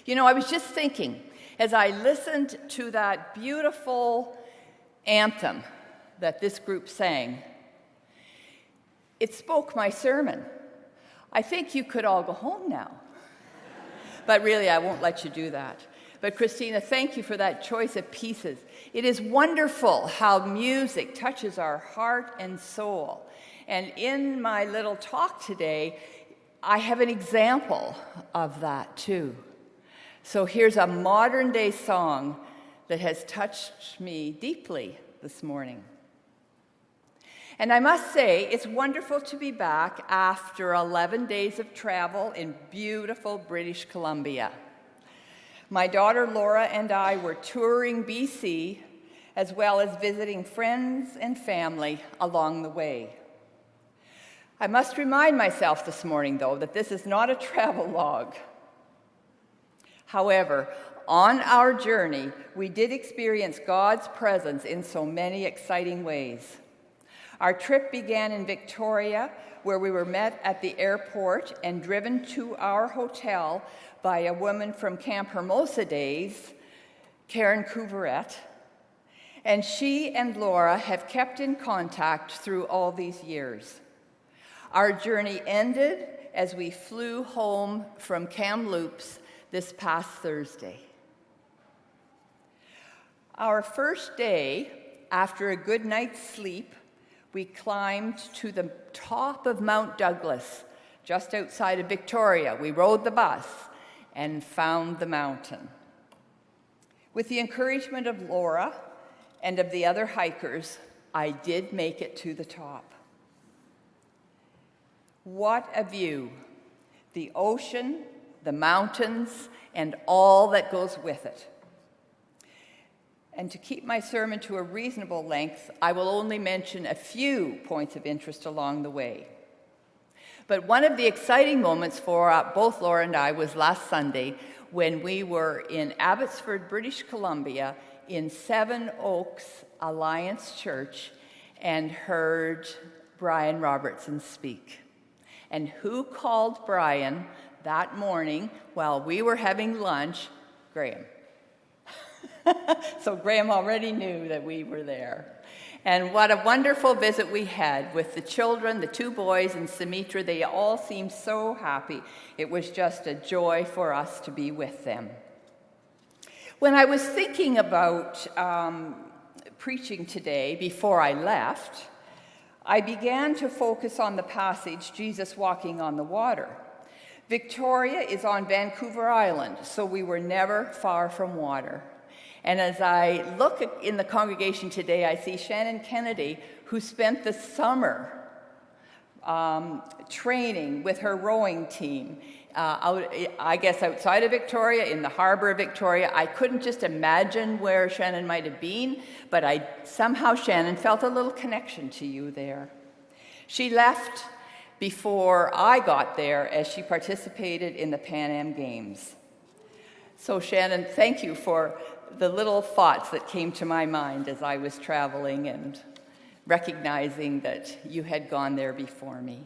You know, I was just thinking, as I listened to that beautiful anthem that this group sang, it spoke my sermon. I think you could all go home now. But really, I won't let you do that. But Christina, thank you for that choice of pieces. It is wonderful how music touches our heart and soul. And in my little talk today, I have an example of that too. So here's a modern day song that has touched me deeply this morning. And I must say, it's wonderful to be back after 11 days of travel in beautiful British Columbia. My daughter Laura and I were touring BC, as well as visiting friends and family along the way. I must remind myself this morning, though, that this is not a travel log. However, on our journey, we did experience God's presence in so many exciting ways. Our trip began in Victoria, where we were met at the airport and driven to our hotel by a woman from Camp Hermosa days, Karen Couverette. And she and Laura have kept in contact through all these years. Our journey ended as we flew home from Kamloops this past Thursday. Our first day, after a good night's sleep, we climbed to the top of Mount Douglas, just outside of Victoria. We rode the bus and found the mountain. With the encouragement of Laura and of the other hikers, I did make it to the top. What a view! The ocean, the mountains, and all that goes with it. And to keep my sermon to a reasonable length, I will only mention a few points of interest along the way. But one of the exciting moments for both Laura and I was last Sunday when we were in Abbotsford, British Columbia, in Seven Oaks Alliance Church and heard Brian Robertson speak. And who called Brian that morning while we were having lunch? Graham. So Graham already knew that we were there. And what a wonderful visit we had with the children, the two boys, and Sumitra. They all seemed so happy. It was just a joy for us to be with them. When I was thinking about preaching today before I left, I began to focus on the passage, Jesus walking on the water. Victoria is on Vancouver Island, so we were never far from water. And as I look in the congregation today, I see Shannon Kennedy, who spent the summer training with her rowing team outside of Victoria, in the harbor of Victoria. I couldn't just imagine where Shannon might have been, but somehow Shannon felt a little connection to you there. She left before I got there as she participated in the Pan Am Games. So Shannon, thank you for the little thoughts that came to my mind as I was traveling and recognizing that you had gone there before me.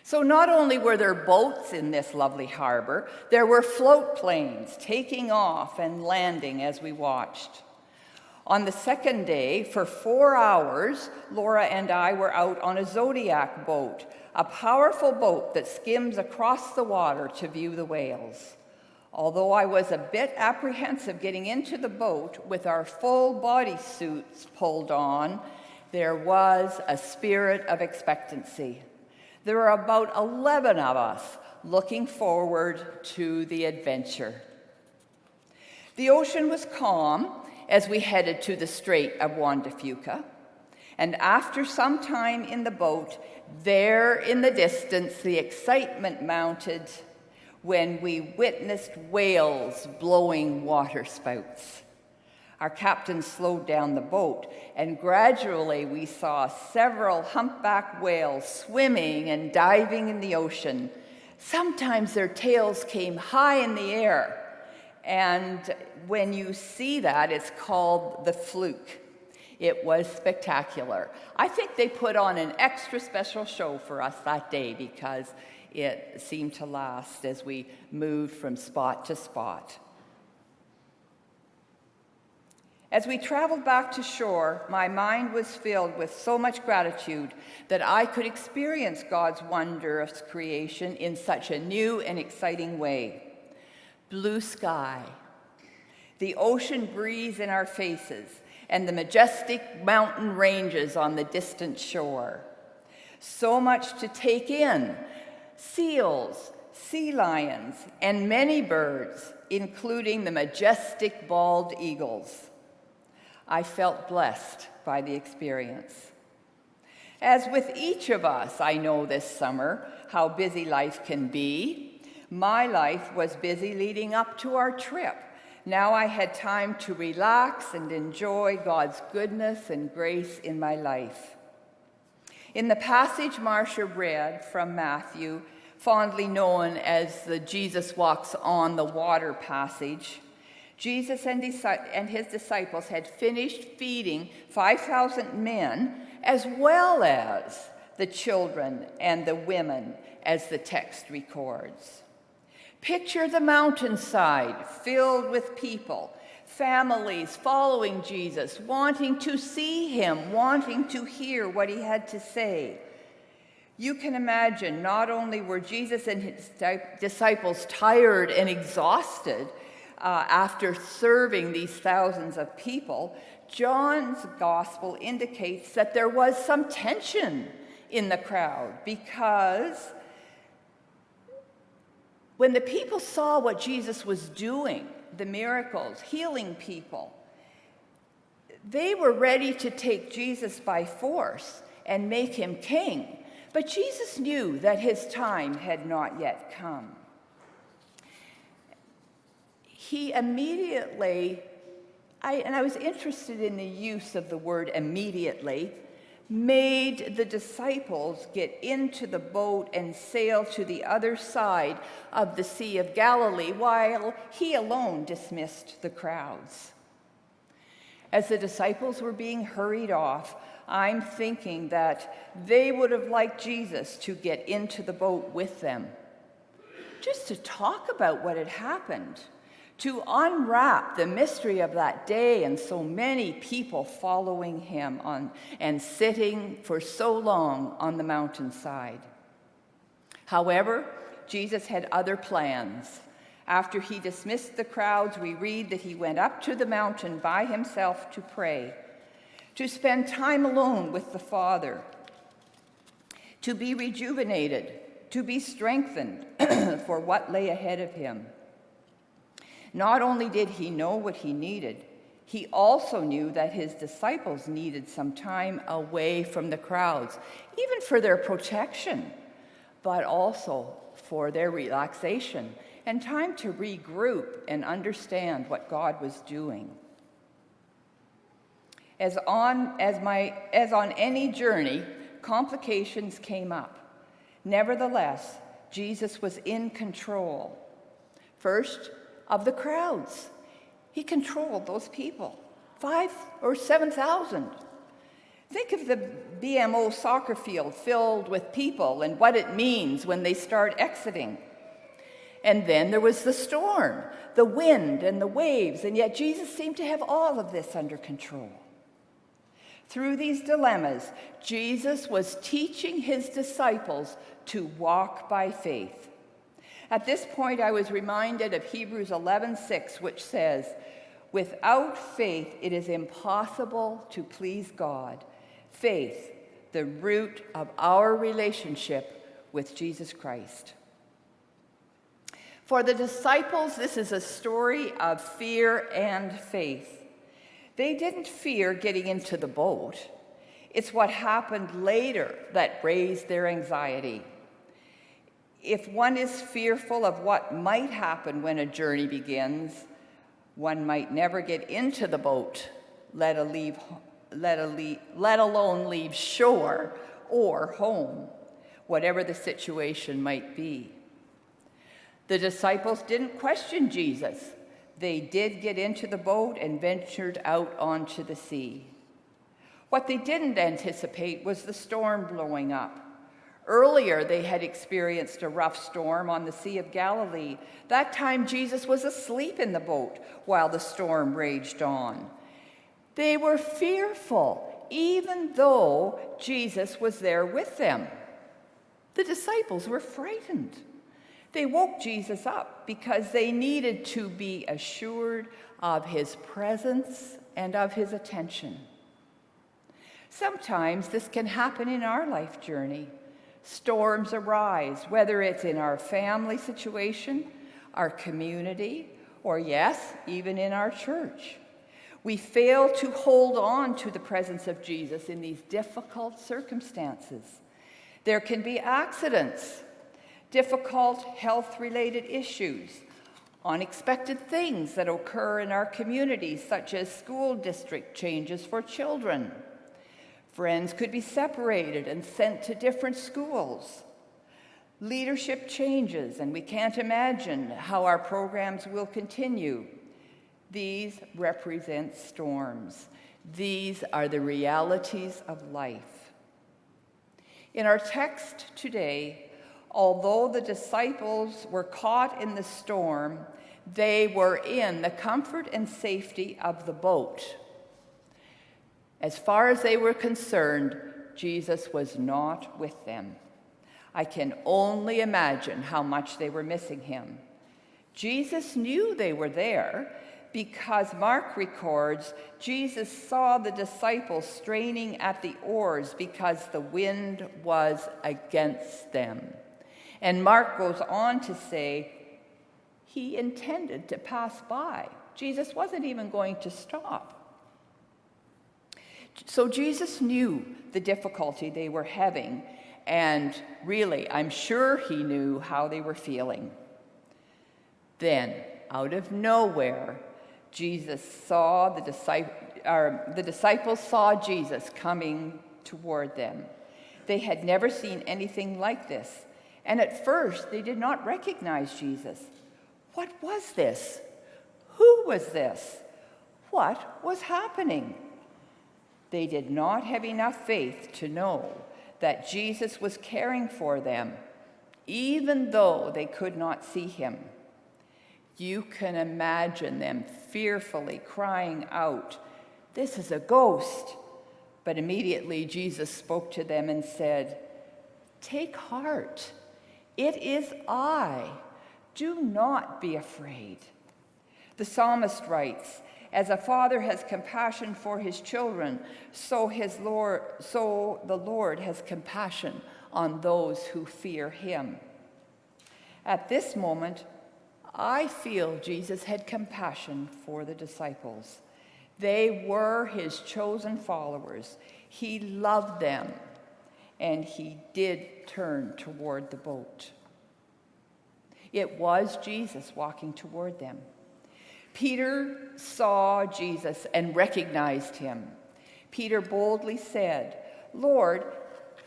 So not only were there boats in this lovely harbor, there were float planes taking off and landing as we watched. On the second day, for 4 hours, Laura and I were out on a Zodiac boat, a powerful boat that skims across the water to view the whales. Although I was a bit apprehensive getting into the boat with our full body suits pulled on, there was a spirit of expectancy. There were about 11 of us looking forward to the adventure. The ocean was calm as we headed to the Strait of Juan de Fuca, and after some time in the boat, there in the distance, the excitement mounted when we witnessed whales blowing water spouts. Our captain slowed down the boat, and gradually we saw several humpback whales swimming and diving in the ocean. Sometimes their tails came high in the air, and when you see that, it's called the fluke. It was spectacular. I think they put on an extra special show for us that day because it seemed to last as we moved from spot to spot. As we traveled back to shore, my mind was filled with so much gratitude that I could experience God's wondrous creation in such a new and exciting way. Blue sky, the ocean breeze in our faces, and the majestic mountain ranges on the distant shore. So much to take in: seals, sea lions, and many birds, including the majestic bald eagles. I felt blessed by the experience. As with each of us, I know this summer how busy life can be. My life was busy leading up to our trip. Now I had time to relax and enjoy God's goodness and grace in my life. In the passage Marcia read from Matthew, fondly known as the Jesus walks on the water passage, Jesus and his disciples had finished feeding 5,000 men, as well as the children and the women, as the text records. Picture the mountainside filled with people, families following Jesus, wanting to see him, wanting to hear what he had to say. You can imagine not only were Jesus and his disciples tired and exhausted after serving these thousands of people, John's gospel indicates that there was some tension in the crowd, because when the people saw what Jesus was doing, the miracles, healing people, they were ready to take Jesus by force and make him king. But Jesus knew that his time had not yet come. He immediately, I was interested in the use of the word immediately, made the disciples get into the boat and sail to the other side of the Sea of Galilee, while he alone dismissed the crowds. As the disciples were being hurried off, I'm thinking that they would have liked Jesus to get into the boat with them, just to talk about what had happened, to unwrap the mystery of that day and so many people following him and sitting for so long on the mountainside. However, Jesus had other plans. After he dismissed the crowds, we read that he went up to the mountain by himself to pray, to spend time alone with the Father, to be rejuvenated, to be strengthened for what lay ahead of him. Not only did he know what he needed, he also knew that his disciples needed some time away from the crowds, even for their protection, but also for their relaxation and time to regroup and understand what God was doing. As on any journey, complications came up. Nevertheless, Jesus was in control. First, of the crowds. He controlled those people, 5,000 or 7,000. Think of the BMO soccer field filled with people and what it means when they start exiting. And then there was the storm, the wind and the waves, and yet Jesus seemed to have all of this under control. Through these dilemmas, Jesus was teaching his disciples to walk by faith. At this point, I was reminded of Hebrews 11:6, which says, "Without faith, it is impossible to please God." Faith, the root of our relationship with Jesus Christ. For the disciples, this is a story of fear and faith. They didn't fear getting into the boat. It's what happened later that raised their anxiety. If one is fearful of what might happen when a journey begins, one might never get into the boat, let alone leave shore or home, whatever the situation might be. The disciples didn't question Jesus. They did get into the boat and ventured out onto the sea. What they didn't anticipate was the storm blowing up. Earlier, they had experienced a rough storm on the Sea of Galilee. That time, Jesus was asleep in the boat while the storm raged on. They were fearful, even though Jesus was there with them. The disciples were frightened. They woke Jesus up because they needed to be assured of his presence and of his attention. Sometimes this can happen in our life journey. Storms arise, whether it's in our family situation, our community, or yes, even in our church. We fail to hold on to the presence of Jesus in these difficult circumstances. There can be accidents, difficult health-related issues, unexpected things that occur in our communities, such as school district changes for children. Friends could be separated and sent to different schools. Leadership changes, and we can't imagine how our programs will continue. These represent storms. These are the realities of life. In our text today, although the disciples were caught in the storm, they were in the comfort and safety of the boat. As far as they were concerned, Jesus was not with them. I can only imagine how much they were missing him. Jesus knew they were there because Mark records Jesus saw the disciples straining at the oars because the wind was against them. And Mark goes on to say he intended to pass by. Jesus wasn't even going to stop. So Jesus knew the difficulty they were having, and really, I'm sure he knew how they were feeling. Then, out of nowhere, the disciples saw Jesus coming toward them. They had never seen anything like this, and at first they did not recognize Jesus. What was this? Who was this? What was happening? They did not have enough faith to know that Jesus was caring for them, even though they could not see him. You can imagine them fearfully crying out, "This is a ghost." But immediately Jesus spoke to them and said, "Take heart. It is I. Do not be afraid." The psalmist writes, "As a father has compassion for his children, so the Lord has compassion on those who fear him." At this moment, I feel Jesus had compassion for the disciples. They were his chosen followers. He loved them, and he did turn toward the boat. It was Jesus walking toward them. Peter saw Jesus and recognized him. Peter boldly said, "Lord,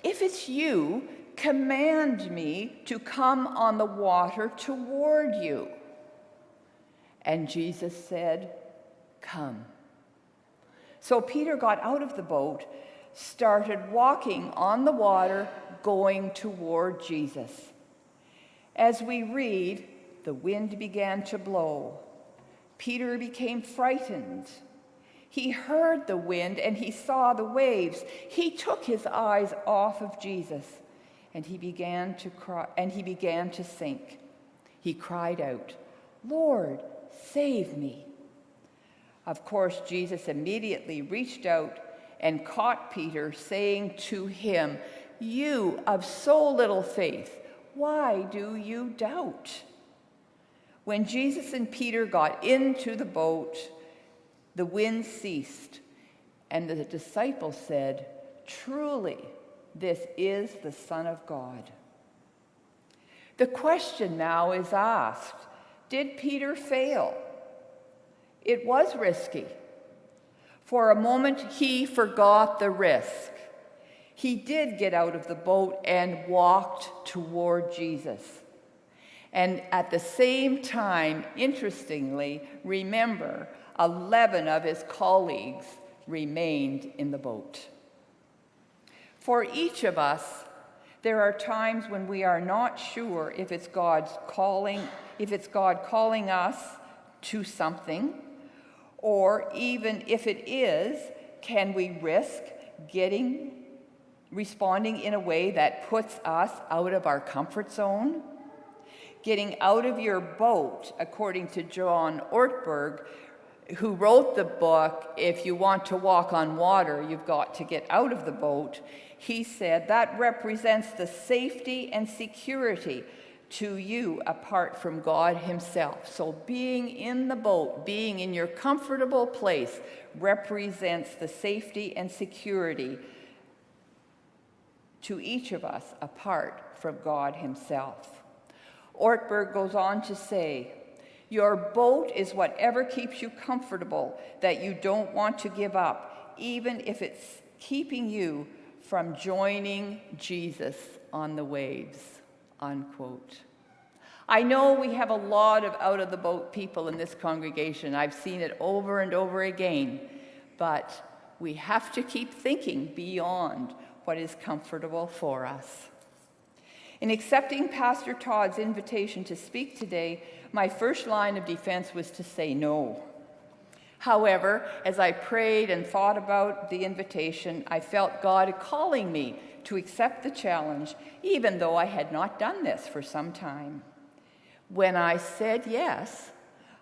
if it's you, command me to come on the water toward you." And Jesus said, "Come." So Peter got out of the boat, started walking on the water, going toward Jesus. As we read, the wind began to blow. Peter became frightened. He heard the wind and he saw the waves. He took his eyes off of Jesus and he began to cry, and he began to sink. He cried out, "Lord, save me." Of course, Jesus immediately reached out and caught Peter, saying to him, "You of so little faith, why do you doubt?" When Jesus and Peter got into the boat, the wind ceased, and the disciples said, "Truly, this is the Son of God." The question now is asked, did Peter fail? It was risky. For a moment, he forgot the risk. He did get out of the boat and walked toward Jesus. And at the same time, interestingly, remember, 11 of his colleagues remained in the boat. For each of us, There are times when we are not sure if it's God calling us to something, or even if it is, can we risk responding in a way that puts us out of our comfort zone? Getting out of your boat, according to John Ortberg, who wrote the book, If You Want to Walk on Water, You've Got to Get Out of the Boat. He said that represents the safety and security to you apart from God himself. So being in the boat, being in your comfortable place, represents the safety and security to each of us apart from God himself. Ortberg goes on to say, your boat is whatever keeps you comfortable that you don't want to give up, even if it's keeping you from joining Jesus on the waves, unquote. I know we have a lot of out-of-the-boat people in this congregation. I've seen it over and over again. But we have to keep thinking beyond what is comfortable for us. In accepting Pastor Todd's invitation to speak today, my first line of defense was to say no. However, as I prayed and thought about the invitation, I felt God calling me to accept the challenge, even though I had not done this for some time. When I said yes,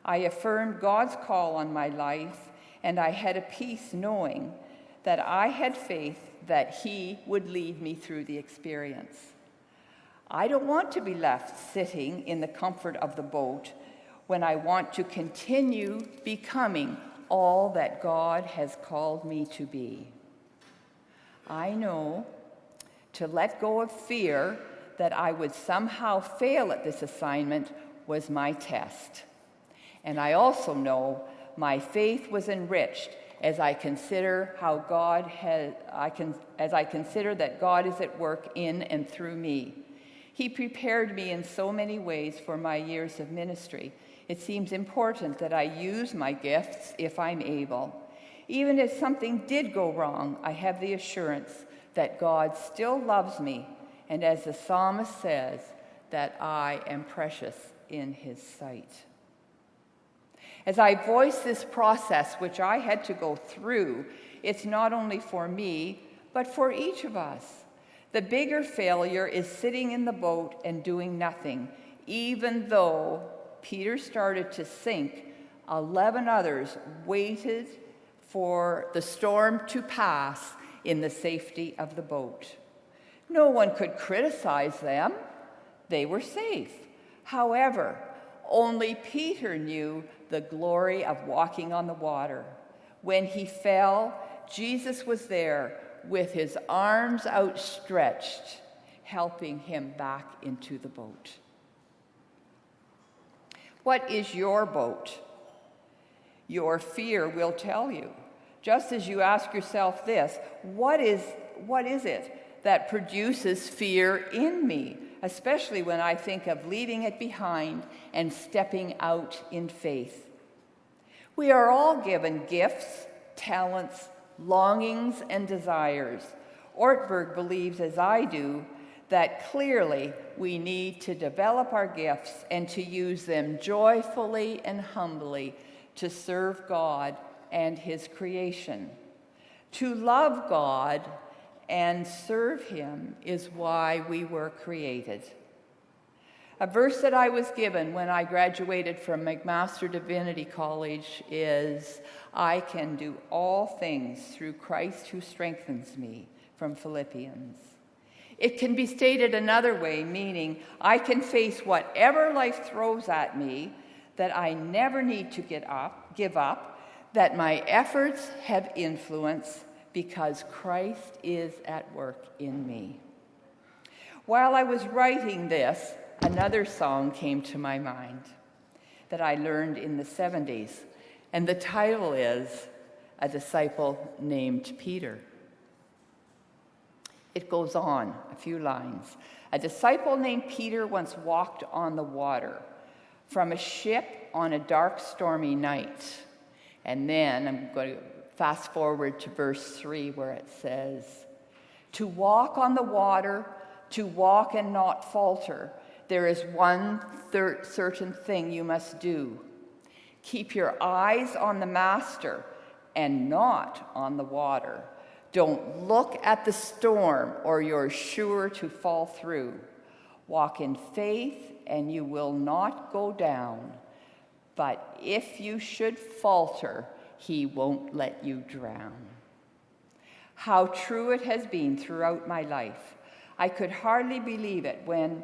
I affirmed God's call on my life, and I had a peace knowing that I had faith that he would lead me through the experience. I don't want to be left sitting in the comfort of the boat when I want to continue becoming all that God has called me to be. I know to let go of fear that I would somehow fail at this assignment was my test. And I also know my faith was enriched as I consider that God is at work in and through me. He prepared me in so many ways for my years of ministry. It seems important that I use my gifts if I'm able. Even if something did go wrong, I have the assurance that God still loves me, and as the psalmist says, that I am precious in his sight. As I voice this process, which I had to go through, it's not only for me, but for each of us. The bigger failure is sitting in the boat and doing nothing, even though Peter started to sink. 11 others waited for the storm to pass in the safety of the boat. No one could criticize them. They were safe. However, only Peter knew the glory of walking on the water. When he fell, Jesus was there with his arms outstretched, helping him back into the boat. What is your boat? Your fear will tell you. Just as you ask yourself this, what is it that produces fear in me, especially when I think of leaving it behind and stepping out in faith? We are all given gifts, talents, longings, and desires. Ortberg believes, as I do, that clearly we need to develop our gifts and to use them joyfully and humbly to serve God and his creation. To love God and serve him is why we were created. A verse that I was given when I graduated from McMaster Divinity College is, I can do all things through Christ who strengthens me, from Philippians. It can be stated another way, meaning I can face whatever life throws at me, that I never need to give up, that my efforts have influence because Christ is at work in me. While I was writing this, another song came to my mind that I learned in the 70s, and the title is A Disciple Named Peter. It goes on, a few lines. A disciple named Peter once walked on the water from a ship on a dark, stormy night. And then I'm going to fast forward to verse 3 where it says, to walk on the water, to walk and not falter, there is one certain thing you must do. Keep your eyes on the Master and not on the water. Don't look at the storm, or you're sure to fall through. Walk in faith, and you will not go down. But if you should falter, he won't let you drown. How true it has been throughout my life. I could hardly believe it when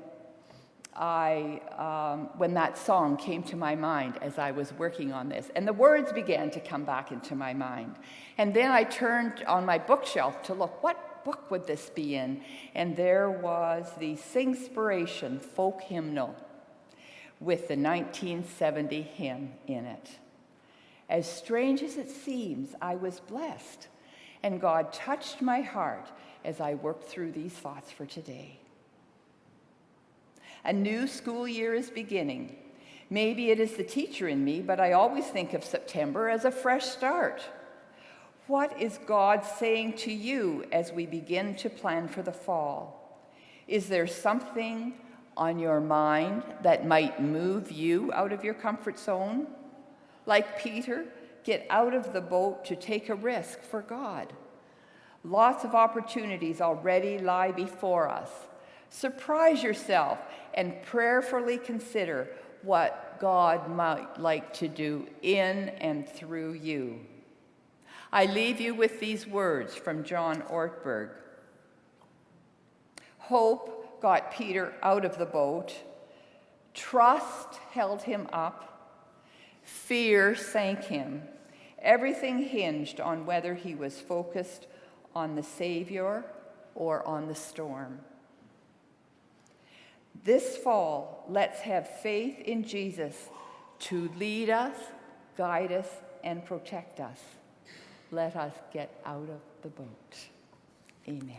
that song came to my mind as I was working on this, and the words began to come back into my mind. And then I turned on my bookshelf to look, what book would this be in? And there was the Singspiration folk hymnal with the 1970 hymn in it. As strange as it seems, I was blessed, and God touched my heart as I worked through these thoughts for today. A new school year is beginning. Maybe it is the teacher in me, but I always think of September as a fresh start. What is God saying to you as we begin to plan for the fall? Is there something on your mind that might move you out of your comfort zone? Like Peter, get out of the boat to take a risk for God. Lots of opportunities already lie before us. Surprise yourself and prayerfully consider what God might like to do in and through you. I leave you with these words from John Ortberg. Hope got Peter out of the boat. Trust held him up. Fear sank him. Everything hinged on whether he was focused on the Savior or on the storm. This fall, let's have faith in Jesus to lead us, guide us, and protect us. Let us get out of the boat. Amen.